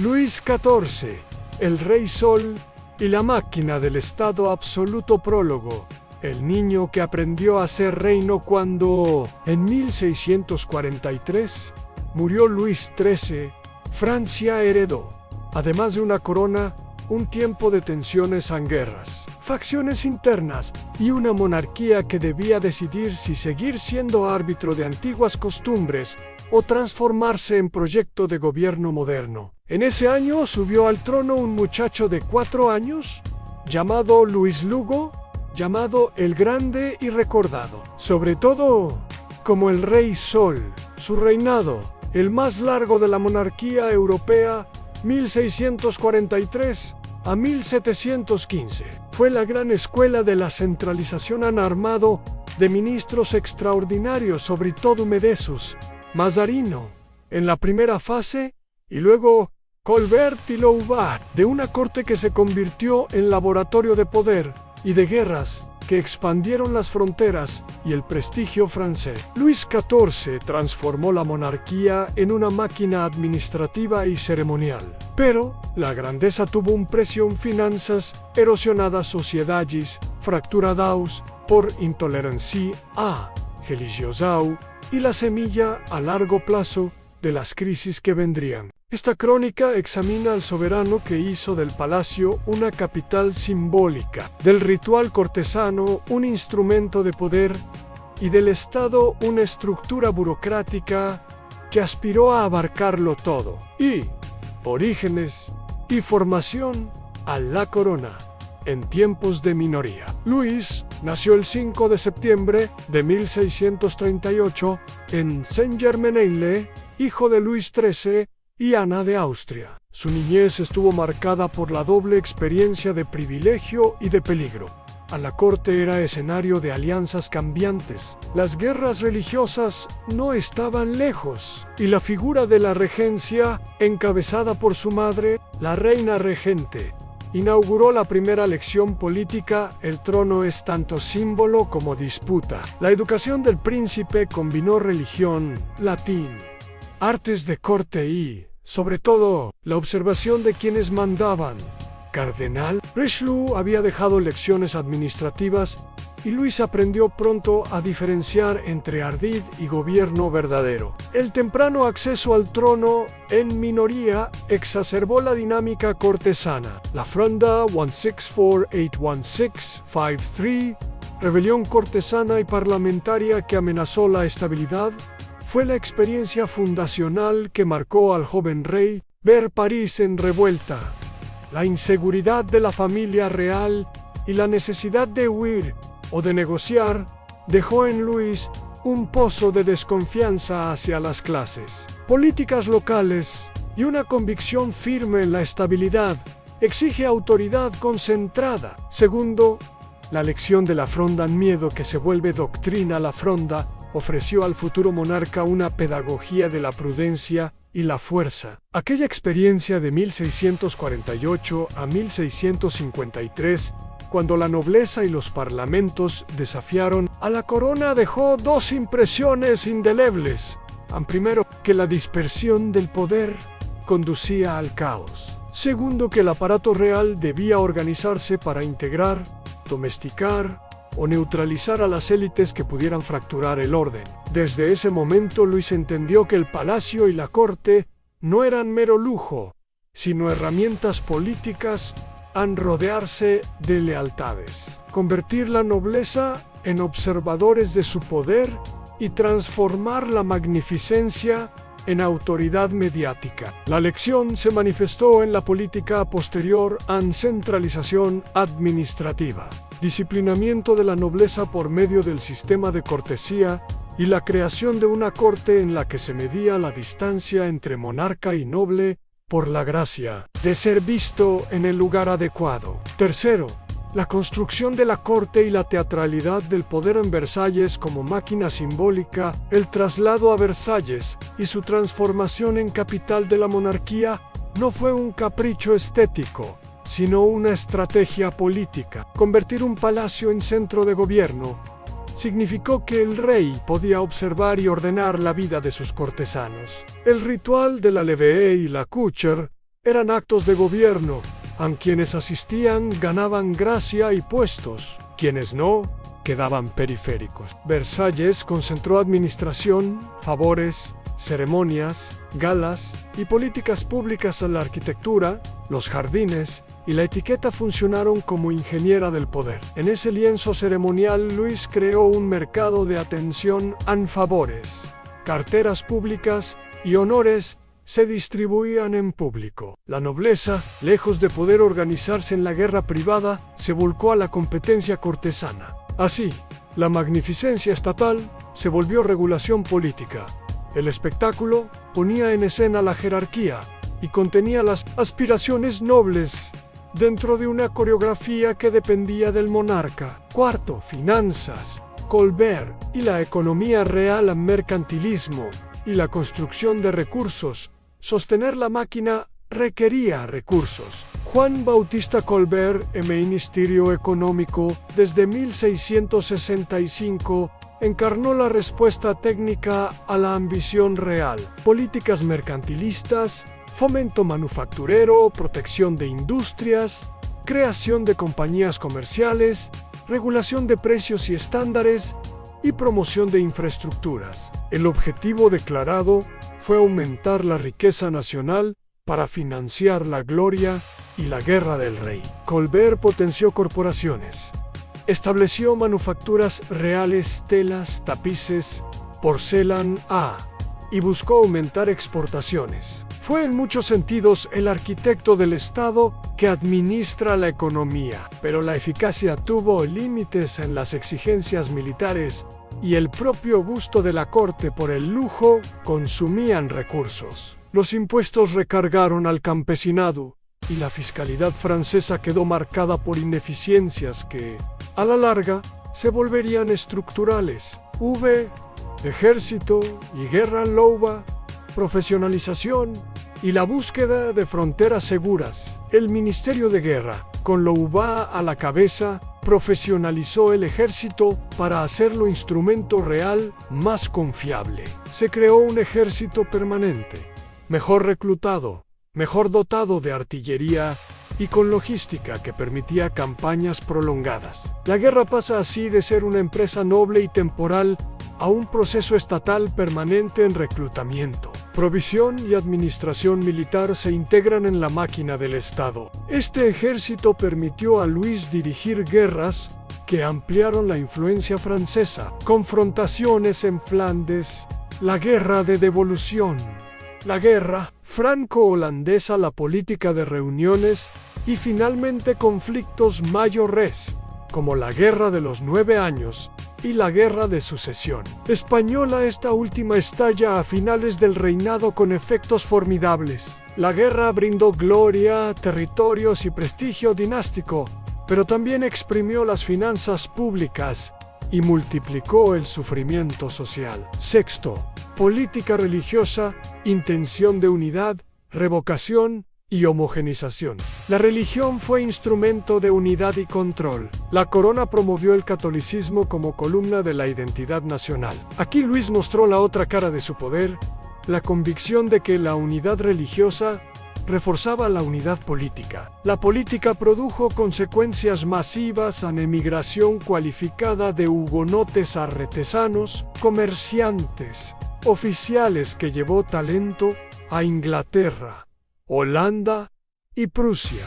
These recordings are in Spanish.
Luis XIV, el Rey Sol y la máquina del Estado absoluto. Prólogo. El niño que aprendió a ser reino cuando, en 1643, murió Luis XIII, Francia heredó, además de una corona, un tiempo de tensiones en guerras, facciones internas y una monarquía que debía decidir si seguir siendo árbitro de antiguas costumbres o transformarse en proyecto de gobierno moderno. En ese año subió al trono un muchacho de 4 años, llamado Luis Lugo, llamado el Grande y recordado, sobre todo, como el Rey Sol. Su reinado, el más largo de la monarquía europea, 1643 a 1715, fue la gran escuela de la centralización. Han armado de ministros extraordinarios, sobre todo Medesus, Mazarino, en la primera fase, y luego Colbert y Louvat, de una corte que se convirtió en laboratorio de poder y de guerras que expandieron las fronteras y el prestigio francés. Luis XIV transformó la monarquía en una máquina administrativa y ceremonial. Pero la grandeza tuvo un precio en finanzas, erosionadas sociedades, fracturadas por intolerancia a religiosao y la semilla a largo plazo de las crisis que vendrían. Esta crónica examina al soberano que hizo del palacio una capital simbólica, del ritual cortesano un instrumento de poder y del Estado una estructura burocrática que aspiró a abarcarlo todo. Y orígenes y formación a la corona en tiempos de minoría. Luis nació el 5 de septiembre de 1638 en Saint-Germain-en-Laye, hijo de Luis XIII y Ana de Austria. Su niñez estuvo marcada por la doble experiencia de privilegio y de peligro. A la corte era escenario de alianzas cambiantes. Las guerras religiosas no estaban lejos, y la figura de la regencia, encabezada por su madre, la reina regente, inauguró la primera lección política. El trono es tanto símbolo como disputa. La educación del príncipe combinó religión, latín, artes de corte y, sobre todo, la observación de quienes mandaban. Cardenal Richelieu había dejado lecciones administrativas y Luis aprendió pronto a diferenciar entre ardid y gobierno verdadero. El temprano acceso al trono en minoría exacerbó la dinámica cortesana. La Fronda 164-816-53, rebelión cortesana y parlamentaria que amenazó la estabilidad, fue la experiencia fundacional que marcó al joven rey. Ver París en revuelta, la inseguridad de la familia real y la necesidad de huir o de negociar dejó en Luis un pozo de desconfianza hacia las clases. Políticas locales y una convicción firme en la estabilidad exige autoridad concentrada. Segundo, la lección de la Fronda, en miedo que se vuelve doctrina. La Fronda ofreció al futuro monarca una pedagogía de la prudencia y la fuerza. Aquella experiencia de 1648 a 1653, cuando la nobleza y los parlamentos desafiaron a la corona, dejó dos impresiones indelebles. Primero, que la dispersión del poder conducía al caos. Segundo, que el aparato real debía organizarse para integrar, domesticar o neutralizar a las élites que pudieran fracturar el orden. Desde ese momento Luis entendió que el palacio y la corte no eran mero lujo, sino herramientas políticas en rodearse de lealtades, convertir la nobleza en observadores de su poder y transformar la magnificencia en autoridad mediática. La lección se manifestó en la política posterior en centralización administrativa, disciplinamiento de la nobleza por medio del sistema de cortesía y la creación de una corte en la que se medía la distancia entre monarca y noble por la gracia de ser visto en el lugar adecuado. Tercero, la construcción de la corte y la teatralidad del poder en Versalles como máquina simbólica, el traslado a Versalles y su transformación en capital de la monarquía no fue un capricho estético, sino una estrategia política. Convertir un palacio en centro de gobierno significó que el rey podía observar y ordenar la vida de sus cortesanos. El ritual de la levée y la coucher eran actos de gobierno. A quienes asistían ganaban gracia y puestos, quienes no, quedaban periféricos. Versalles concentró administración, favores, ceremonias, galas y políticas públicas en la arquitectura, los jardines y la etiqueta funcionaron como ingeniera del poder. En ese lienzo ceremonial, Luis creó un mercado de atención en favores, carteras públicas y honores se distribuían en público. La nobleza, lejos de poder organizarse en la guerra privada, se volcó a la competencia cortesana. Así, la magnificencia estatal se volvió regulación política. El espectáculo ponía en escena la jerarquía y contenía las aspiraciones nobles dentro de una coreografía que dependía del monarca. Cuarto, finanzas. Colbert y la economía real, mercantilismo y la construcción de recursos. Sostener la máquina requería recursos. Juan Bautista Colbert, en Ministerio Económico, desde 1665, encarnó la respuesta técnica a la ambición real. Políticas mercantilistas, fomento manufacturero, protección de industrias, creación de compañías comerciales, regulación de precios y estándares y promoción de infraestructuras. El objetivo declarado fue aumentar la riqueza nacional para financiar la gloria y la guerra del rey. Colbert potenció corporaciones, estableció manufacturas reales, telas, tapices, porcelana y buscó aumentar exportaciones. Fue en muchos sentidos el arquitecto del Estado que administra la economía, pero la eficacia tuvo límites en las exigencias militares y el propio gusto de la corte por el lujo consumían recursos. Los impuestos recargaron al campesinado y la fiscalidad francesa quedó marcada por ineficiencias que, a la larga, se volverían estructurales. Ejército y guerra louva, profesionalización y la búsqueda de fronteras seguras. El Ministerio de Guerra, con Louva a la cabeza, profesionalizó el ejército para hacerlo instrumento real más confiable. Se creó un ejército permanente, mejor reclutado, mejor dotado de artillería y con logística que permitía campañas prolongadas. La guerra pasa así de ser una empresa noble y temporal a un proceso estatal permanente en reclutamiento. Provisión y administración militar se integran en la máquina del Estado. Este ejército permitió a Luis dirigir guerras que ampliaron la influencia francesa. Confrontaciones en Flandes, la guerra de devolución, la guerra franco-holandesa, la política de reuniones y finalmente conflictos mayores, como la Guerra de los 9 años y la Guerra de Sucesión Española. Esta última estalla a finales del reinado con efectos formidables. La guerra brindó gloria, territorios y prestigio dinástico, pero también exprimió las finanzas públicas y multiplicó el sufrimiento social. Sexto, política religiosa, intención de unidad, revocación y homogenización. La religión fue instrumento de unidad y control. La corona promovió el catolicismo como columna de la identidad nacional. Aquí Luis mostró la otra cara de su poder, la convicción de que la unidad religiosa reforzaba la unidad política. La política produjo consecuencias masivas en emigración cualificada de hugonotes artesanos, comerciantes, oficiales que llevó talento a Inglaterra, Holanda y Prusia.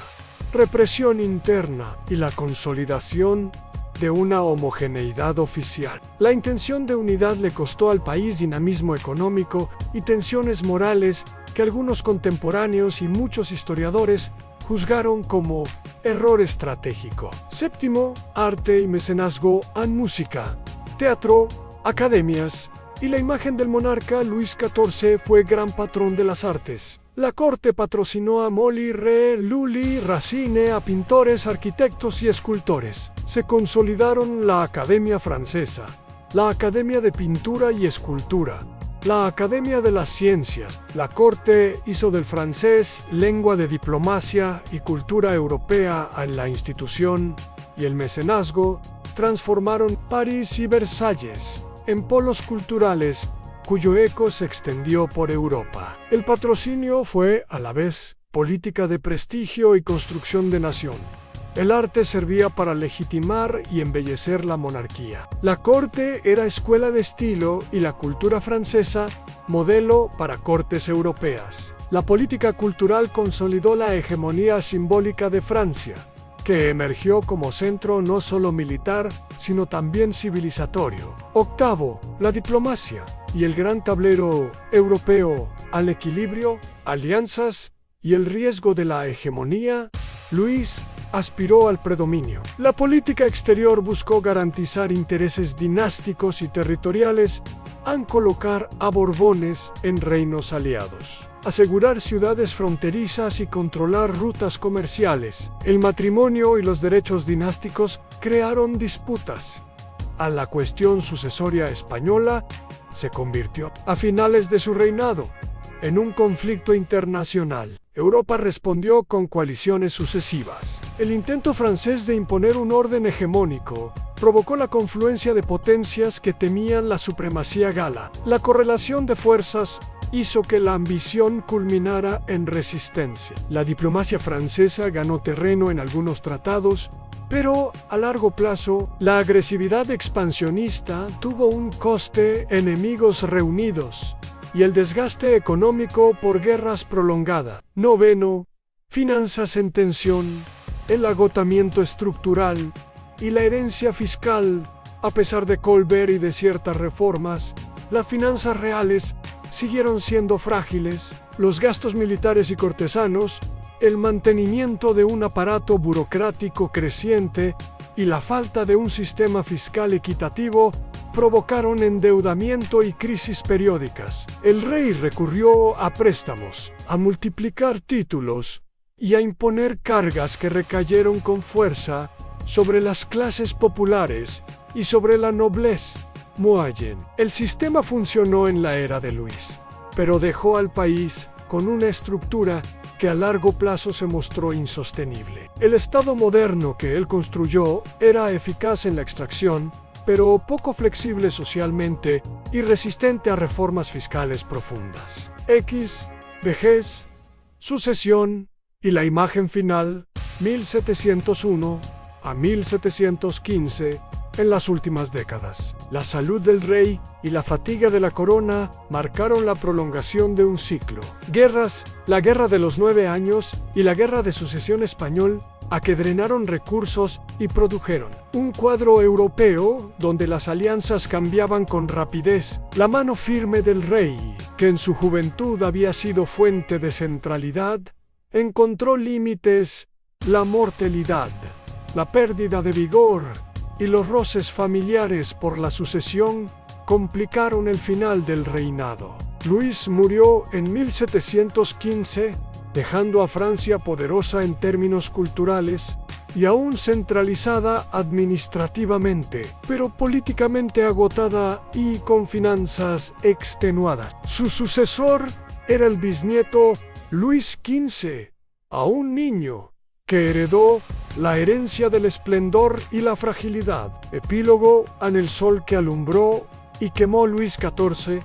Represión interna y la consolidación de una homogeneidad oficial. La intención de unidad le costó al país dinamismo económico y tensiones morales que algunos contemporáneos y muchos historiadores juzgaron como error estratégico. Séptimo, arte y mecenazgo en música, teatro, academias y la imagen del monarca. Luis XIV fue gran patrón de las artes. La corte patrocinó a Molière, Lully, Racine, a pintores, arquitectos y escultores. Se consolidaron la Academia Francesa, la Academia de Pintura y Escultura, la Academia de las Ciencias. La corte hizo del francés lengua de diplomacia y cultura europea en la institución, y el mecenazgo transformaron París y Versalles en polos culturales cuyo eco se extendió por Europa. El patrocinio fue, a la vez, política de prestigio y construcción de nación. El arte servía para legitimar y embellecer la monarquía. La corte era escuela de estilo y la cultura francesa, modelo para cortes europeas. La política cultural consolidó la hegemonía simbólica de Francia, que emergió como centro no solo militar, sino también civilizatorio. Octavo, la diplomacia y el gran tablero europeo al equilibrio, alianzas y el riesgo de la hegemonía. Luis aspiró al predominio. La política exterior buscó garantizar intereses dinásticos y territoriales al colocar a Borbones en reinos aliados, asegurar ciudades fronterizas y controlar rutas comerciales. El matrimonio y los derechos dinásticos crearon disputas. A la cuestión sucesoria española se convirtió, a finales de su reinado, en un conflicto internacional. Europa respondió con coaliciones sucesivas. El intento francés de imponer un orden hegemónico provocó la confluencia de potencias que temían la supremacía gala. La correlación de fuerzas hizo que la ambición culminara en resistencia. La diplomacia francesa ganó terreno en algunos tratados, pero a largo plazo, la agresividad expansionista tuvo un coste: enemigos reunidos y el desgaste económico por guerras prolongadas. Noveno, finanzas en tensión, el agotamiento estructural y la herencia fiscal. A pesar de Colbert y de ciertas reformas, las finanzas reales siguieron siendo frágiles. Los gastos militares y cortesanos, el mantenimiento de un aparato burocrático creciente y la falta de un sistema fiscal equitativo provocaron endeudamiento y crisis periódicas. El rey recurrió a préstamos, a multiplicar títulos y a imponer cargas que recayeron con fuerza sobre las clases populares y sobre la nobleza moyenne. El sistema funcionó en la era de Luis, pero dejó al país con una estructura que a largo plazo se mostró insostenible. El Estado moderno que él construyó era eficaz en la extracción, pero poco flexible socialmente y resistente a reformas fiscales profundas. Vejez, sucesión y la imagen final, 1701 a 1715, en las últimas décadas. La salud del rey y la fatiga de la corona marcaron la prolongación de un ciclo. Guerras, la Guerra de los 9 Años y la Guerra de Sucesión Español, a que drenaron recursos y produjeron un cuadro europeo donde las alianzas cambiaban con rapidez. La mano firme del rey, que en su juventud había sido fuente de centralidad, encontró límites. La mortalidad, la pérdida de vigor y los roces familiares por la sucesión complicaron el final del reinado. Luis murió en 1715, dejando a Francia poderosa en términos culturales y aún centralizada administrativamente, pero políticamente agotada y con finanzas extenuadas. Su sucesor era el bisnieto Luis XV, aún niño, que heredó la herencia del esplendor y la fragilidad. Epílogo: en el sol que alumbró y quemó Luis XIV,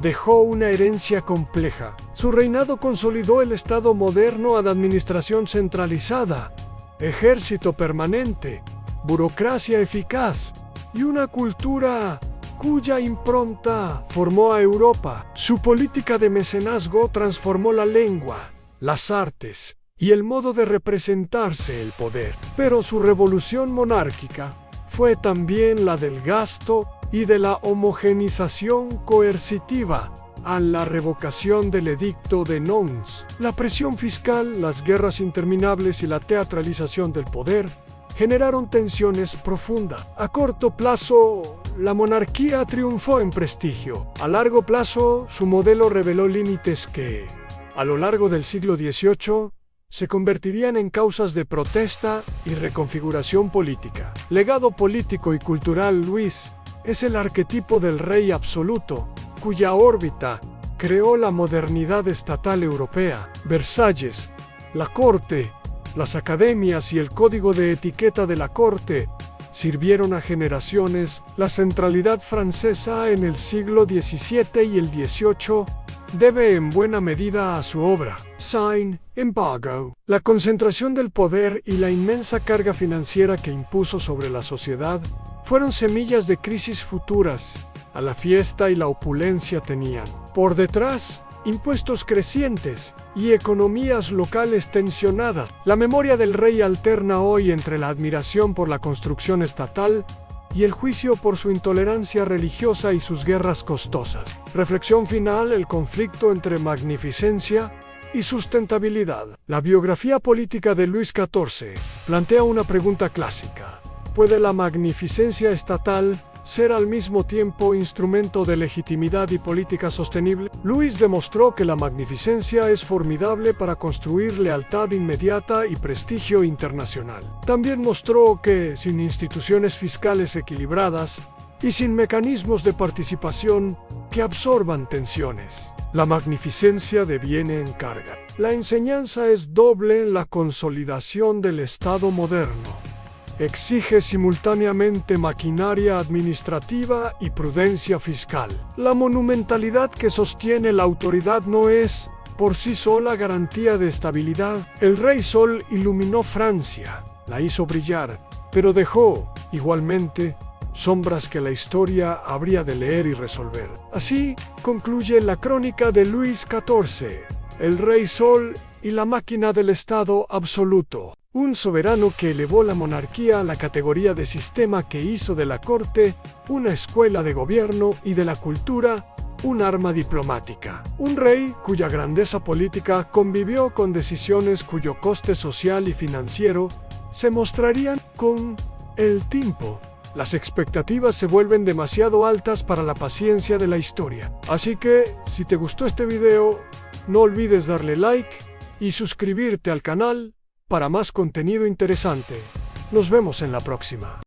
dejó una herencia compleja. Su reinado consolidó el Estado moderno a la administración centralizada, ejército permanente, burocracia eficaz y una cultura cuya impronta formó a Europa. Su política de mecenazgo transformó la lengua, las artes y el modo de representarse el poder. Pero su revolución monárquica fue también la del gasto y de la homogeneización coercitiva a la revocación del Edicto de Nantes. La presión fiscal, las guerras interminables y la teatralización del poder generaron tensiones profundas. A corto plazo, la monarquía triunfó en prestigio. A largo plazo, su modelo reveló límites que, a lo largo del siglo XVIII, se convertirían en causas de protesta y reconfiguración política. Legado político y cultural: Luis es el arquetipo del rey absoluto, cuya órbita creó la modernidad estatal europea. Versalles, la corte, las academias y el código de etiqueta de la corte sirvieron a generaciones. La centralidad francesa en el siglo XVII y el XVIII debe en buena medida a su obra, Sign, Embargo. La concentración del poder y la inmensa carga financiera que impuso sobre la sociedad fueron semillas de crisis futuras. A la fiesta y la opulencia tenían, por detrás, impuestos crecientes y economías locales tensionadas. La memoria del rey alterna hoy entre la admiración por la construcción estatal y el juicio por su intolerancia religiosa y sus guerras costosas. Reflexión final: el conflicto entre magnificencia y sustentabilidad. La biografía política de Luis XIV plantea una pregunta clásica: ¿puede la magnificencia estatal ser al mismo tiempo instrumento de legitimidad y política sostenible? Luis demostró que la magnificencia es formidable para construir lealtad inmediata y prestigio internacional. También mostró que, sin instituciones fiscales equilibradas y sin mecanismos de participación que absorban tensiones, la magnificencia deviene en carga. La enseñanza es doble en la consolidación del Estado moderno. Exige simultáneamente maquinaria administrativa y prudencia fiscal. La monumentalidad que sostiene la autoridad no es, por sí sola, garantía de estabilidad. El Rey Sol iluminó Francia, la hizo brillar, pero dejó, igualmente, sombras que la historia habría de leer y resolver. Así concluye la crónica de Luis XIV, el Rey Sol y la máquina del Estado absoluto. Un soberano que elevó la monarquía a la categoría de sistema, que hizo de la corte una escuela de gobierno y de la cultura un arma diplomática. Un rey cuya grandeza política convivió con decisiones cuyo coste social y financiero se mostrarían con el tiempo. Las expectativas se vuelven demasiado altas para la paciencia de la historia. Así que, si te gustó este video, no olvides darle like y suscribirte al canal para más contenido interesante. Nos vemos en la próxima.